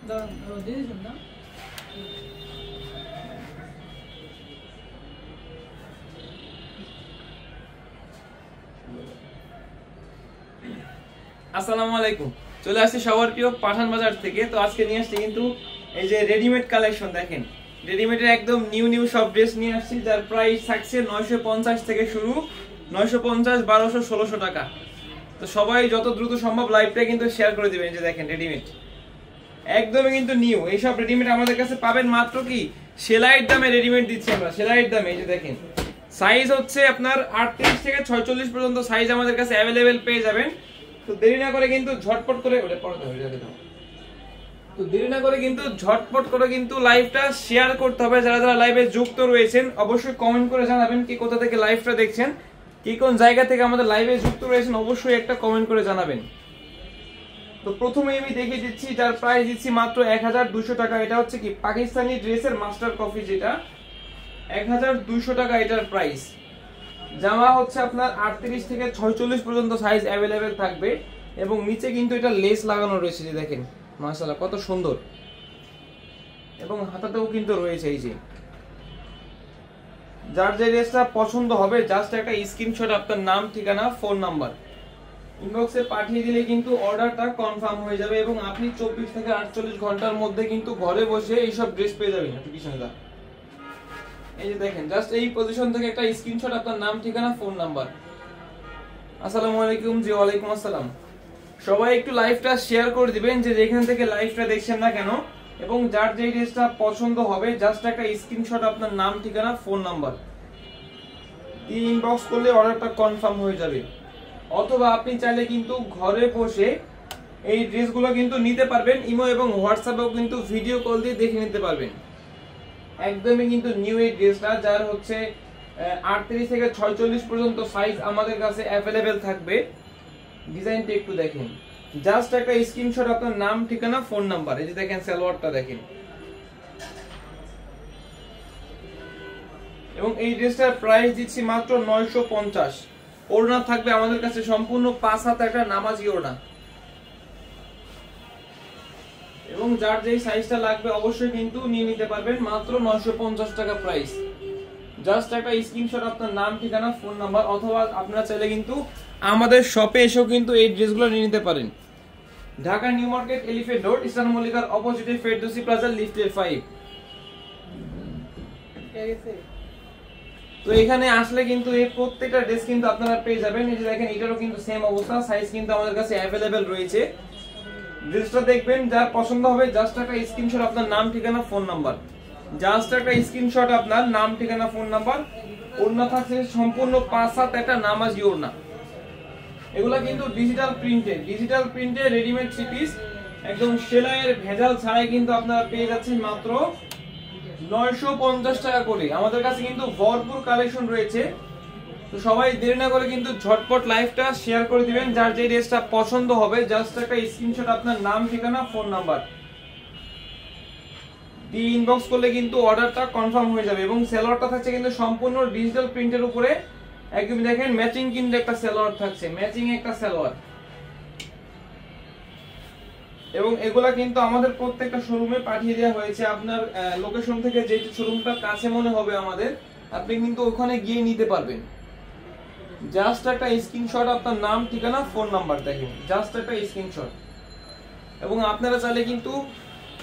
আসসালামু আলাইকুম, চলে আসছি সবার প্রিয় পাঠান বাজার থেকে। তো আজকে নিয়ে আসছি কিন্তু এই যে রেডিমেড কালেকশন। দেখেন রেডিমেডের একদম নিউ সব ড্রেস নিয়ে আসছি, যার প্রাইস থাকছে 950 থেকে শুরু, 950, 1200, 1600 টাকা। তো সবাই যত দ্রুত সম্ভব লাইভটা কিন্তু শেয়ার করে দিবেন। যে দেখেন রেডিমেড একদমই কিন্তু নিউ, এইসব রেডিমেড আমাদের কাছে পাবেন মাত্র কি সেলাইয়ের দামে রেডিমেড দিচ্ছি আমরা, সেলাইয়ের দামে। এই যে দেখেন সাইজ হচ্ছে আপনার 38 থেকে 46 পর্যন্ত সাইজ আমাদের কাছে অ্যাভেলেবেল পেয়ে যাবেন। তো দেরি না করে কিন্তু ঝটপট করে লাইভটা শেয়ার করতে হবে। যারা যারা লাইভে যুক্ত রয়েছেন অবশ্যই কমেন্ট করে জানাবেন কি কোথা থেকে লাইভটা দেখছেন, কি কোন জায়গা থেকে আমাদের লাইভে যুক্ত রয়েছেন, অবশ্যই একটা কমেন্ট করে জানাবেন। তো প্রথমে আমি দেখিয়ে দিচ্ছি, যার প্রাইস দিচ্ছি মাত্র 1200 টাকা। এটা হচ্ছে কি পাকিস্তানি ড্রেসের মাস্টার কপি, যেটা 1200 টাকা এটার প্রাইস। জামা হচ্ছে আপনার 38 থেকে 46 পর্যন্ত সাইজ অ্যাভেলেবেল থাকবে এবং নিচে কিন্তু এটা লেস লাগানো রয়েছে। যে দেখেন মাশাআল্লাহ কত সুন্দর, এবং হাতাতেও কিন্তু রয়েছে। এই যে যার যে ড্রেসটা পছন্দ হবে জাস্ট একটা স্ক্রিনশট, আপনার নাম, ঠিকানা, ফোন নাম্বার ইনবক্সে পাঠিয়ে দিলে কিন্তু অর্ডারটা কনফার্ম হয়ে যাবে এবং আপনি 24 থেকে 48 ঘন্টার মধ্যে কিন্তু ঘরে বসে এইসব ড্রেস পেয়ে যাবেন। পিছনে এই যে দেখেন জাস্ট এই পজিশন থেকে একটা স্ক্রিনশট, আপনার নাম, ঠিকানা, ফোন নাম্বার। আসসালামু আলাইকুম। জি ওয়ালাইকুম আসসালাম। সবাই একটু লাইভটা শেয়ার করে দিবেন যে যেখান থেকে লাইভটা দেখছেন না কেন, এবং যার যে ড্রেসটা পছন্দ হবে জাস্ট একটা স্ক্রিনশট, আপনার নাম, ঠিকানা, ফোন নাম্বার দিয়ে ইনবক্স করলে অর্ডারটা কনফার্ম হয়ে যাবে। অথবা আপনি চাইলে কিন্তু ঘরে বসে এই ড্রেসগুলো কিন্তু নিতে পারবেন, ইমো এবং হোয়াটসঅ্যাপেও কিন্তু ভিডিও কল দিয়ে দেখে নিতে পারবেন। একদমই কিন্তু নিউ এই ড্রেসটা, যার হচ্ছে 38 থেকে 46 পর্যন্ত সাইজ আমাদের কাছে অ্যাভেলেবেল থাকবে। ডিজাইনটা একটু দেখেন, জাস্ট একটা স্ক্রিনশট, আপনার নাম, ঠিকানা, ফোন নাম্বার। এই যে দেখেন সালোয়ারটা দেখেন, এবং এই ড্রেসটার প্রাইস দিচ্ছি মাত্র 950। ওড়না থাকবে আমাদের কাছে সম্পূর্ণ 5 হাত একটা নামাজি ওড়না, এবং যার যেই সাইজটা লাগবে অবশ্যই কিন্তু নিয়ে নিতে পারবেন। মাত্র 950 টাকা প্রাইস। জাস্ট একটা স্ক্রিনশট, আপনার নাম, ঠিকানা, ফোন নাম্বার, অথবা আপনারা চাইলে কিন্তু আমাদের শপে এসেও কিন্তু এই ড্রেসগুলো নিয়ে নিতে পারেন। Dhaka New Market, Elephant Road, Eastern মল্লিকার অপোজিটে ফেরদৌসি প্লাজা, লিফটের 5। তো এখানে আসলে কিন্তু এই প্রত্যেকটা ড্রেস কিন্তু আপনারা পেয়ে যাবেন। এই যে দেখেন এটারও কিন্তু সেম অবস্থা, সাইজ কিন্তু আমাদের কাছে অ্যাভেলেবেল রয়েছে। ড্রেসটা দেখবেন, যার পছন্দ হবে জাস্ট একটা স্ক্রিনশট, আপনার নাম, ঠিকানা, ফোন নাম্বার। জাস্ট একটা স্ক্রিনশট, আপনার নাম, ঠিকানা, ফোন নাম্বার। ওড়না থাকছে সম্পূর্ণ 5 হাত একটা নামাজি ওড়না। এগুলা কিন্তু ডিজিটাল প্রিন্টে রেডিমেড 3 পিস, একদম সেলাইয়ের ভেজাল ছাড়াই কিন্তু আপনারা পেয়ে যাচ্ছেন মাত্র 950 টাকা করে। আমাদের কাছে কিন্তু ভরপুর কালেকশন রয়েছে। তো সবাই দেরি না করে কিন্তু ঝটপট লাইভটা শেয়ার করে দিবেন। যার যে ড্রেসটা পছন্দ হবে জাস্ট একটা স্ক্রিনশট, আপনার নাম, ঠিকানা, ফোন নাম্বার দিয়ে ইনবক্স করলে কিন্তু অর্ডারটা কনফার্ম হয়ে যাবে। এবং সেলোয়ারটা থাকছে কিন্তু সম্পূর্ণ ডিজিটাল প্রিন্টের উপরে, একদম দেখেন ম্যাচিং কিন্তু একটা সেলোয়ার থাকছে, ম্যাচিং একটা সেলোয়ার। এবং এগুলা কিন্তু আমাদের প্রত্যেকটা শোরুমে পাঠিয়ে দেওয়া হয়েছে। আপনার লোকেশন থেকে যে শোরুমটা কাছে মনে হবে আমাদের, আপনি কিন্তু ওখানে গিয়ে নিতে পারবেন। জাস্ট একটা স্ক্রিনশট, আপনার নাম, ঠিকানা, ফোন নাম্বার দেখেন, জাস্ট একটা স্ক্রিনশট। এবং আপনারা চাইলে কিন্তু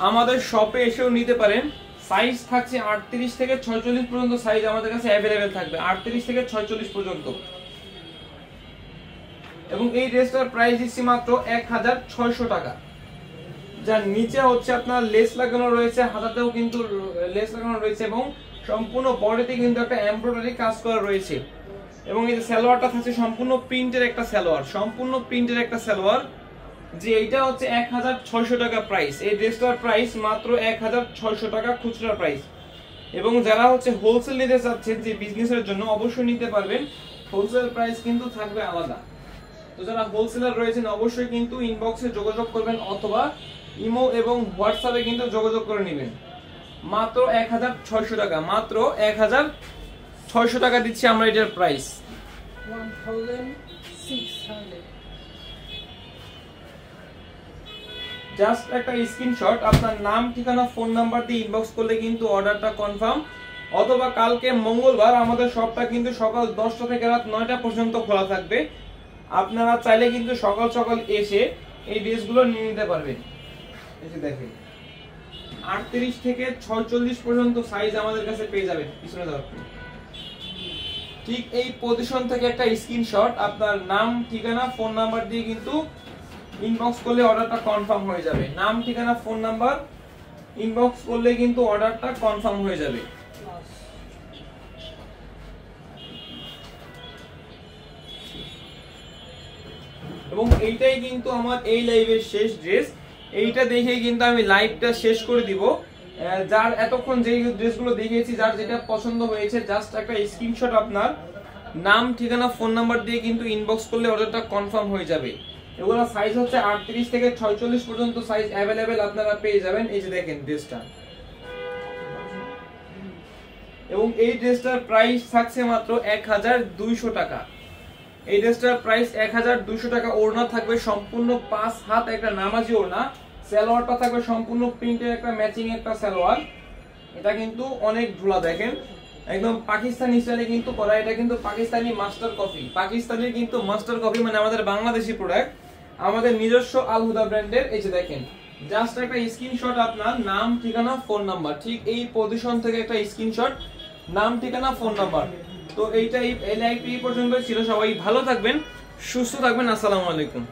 আমাদের শপে এসেও নিতে পারেন। সাইজ থাকছে 38 থেকে 46 পর্যন্ত সাইজ আমাদের কাছে অ্যাভেলেবেল থাকবে, 38 থেকে 46 পর্যন্ত। এবং এই ড্রেসটার প্রাইস দিচ্ছি মাত্র 1600 টাকা। যার নিচে হচ্ছে আপনার লেস লাগানো রয়েছে, হাতাতেও কিন্তু লেস লাগানো রয়েছে, এবং সম্পূর্ণ বডিতে কিন্তু একটা এমব্রয়ডারি কাজ করা রয়েছে। এবং এই যে সালোয়ারটা থাকছে সম্পূর্ণ প্রিন্টের একটা সালোয়ার, যে এইটা হচ্ছে 1600 টাকা প্রাইস। এই ড্রেসটার প্রাইস মাত্র 1600 টাকা খুচরা প্রাইস। এবং যারা হচ্ছে হোলসেল নিতে চাচ্ছেন যে বিজনেসের জন্য, অবশ্যই নিতে পারবেন। হোলসেল প্রাইস কিন্তু থাকবে আলাদা। তো যারা হোলসেলার রয়েছেন অবশ্যই কিন্তু ইনবক্সে যোগাযোগ করবেন, অথবা ইমো এবং হোয়াটসঅ্যাপে কিন্তু যোগাযোগ করে নেবেন। মাত্র 1600 টাকা, মাত্র 1600 টাকা দিচ্ছি আমরা এটার প্রাইস। 1600 জাস্ট একটা স্ক্রিনশট আপনার নাম ঠিকানা ফোন নাম্বার দিয়ে ইনবক্স করলে কিন্তু অর্ডারটা কনফার্ম। অথবা কালকে মঙ্গলবার আমাদের শপটা কিন্তু সকাল 10টা থেকে রাত 9টা পর্যন্ত খোলা থাকবে। আপনারা চাইলে কিন্তু সকাল সকাল এসে এই ড্রেসগুলো নিয়ে নিতে পারবেন। এই যে দেখেন 38 থেকে 46 পর্যন্ত সাইজ আমাদের কাছে পেয়ে যাবেন। পিছনে দাও ঠিক এই পজিশন থেকে একটা স্ক্রিনশট আপনার নাম ঠিকানা ফোন নাম্বার দিয়ে কিন্তু ইনবক্স করলে অর্ডারটা কনফার্ম হয়ে যাবে। নাম ঠিকানা ফোন নাম্বার ইনবক্স করলে কিন্তু অর্ডারটা কনফার্ম হয়ে যাবে। এবং এইটাই কিন্তু আমার এই লাইভের শেষ ড্রেস। এইটা দেখে কিন্তু আমি লাইভটা শেষ করে দিব। যার এতক্ষণ যে ড্রেসগুলো দেখিয়েছি যার যেটা পছন্দ হয়েছে জাস্ট একটা স্ক্রিনশট আপনার নাম ঠিকানা ফোন নাম্বার দিয়ে কিন্তু ইনবক্স করলে অর্ডারটা কনফার্ম হয়ে যাবে। এগুলো সাইজ হচ্ছে 38 থেকে 46 পর্যন্ত সাইজ अवेलेबल আপনারা পেয়ে যাবেন। এই যে দেখেন ড্রেসটা, এবং এই ড্রেসটার প্রাইস থাকছে মাত্র 1200 টাকা। এই ড্রেসটার প্রাইস 1200 টাকা। ওড়না থাকবে সম্পূর্ণ 5 হাত একটা নামাজি ওড়না। সালোয়ারটা থাকবে সম্পূর্ণ প্রিন্টের একটা ম্যাচিং একটা সালোয়ার। এটা কিন্তু অনেক ঝুলা, দেখেন একদম পাকিস্তানি স্টাইলে কিন্তু করা। এটা কিন্তু পাকিস্তানি মাস্টার কফি, পাকিস্তানের কিন্তু মাস্টার কফি মানে আমাদের বাংলাদেশি প্রোডাক্ট, আমাদের নিজস্ব আল হুদা ব্র্যান্ডের। এই যে দেখেন জাস্ট একটা স্ক্রিনশট আপনার নাম ঠিকানা ফোন নাম্বার, ঠিক এই পজিশন থেকে একটা স্ক্রিনশট নাম ঠিকানা ফোন নাম্বার। তো এইটাই এই লাইভটি পর্যন্ত ছিল। সবাই ভালো থাকবেন, সুস্থ থাকবেন। আসসালামু আলাইকুম।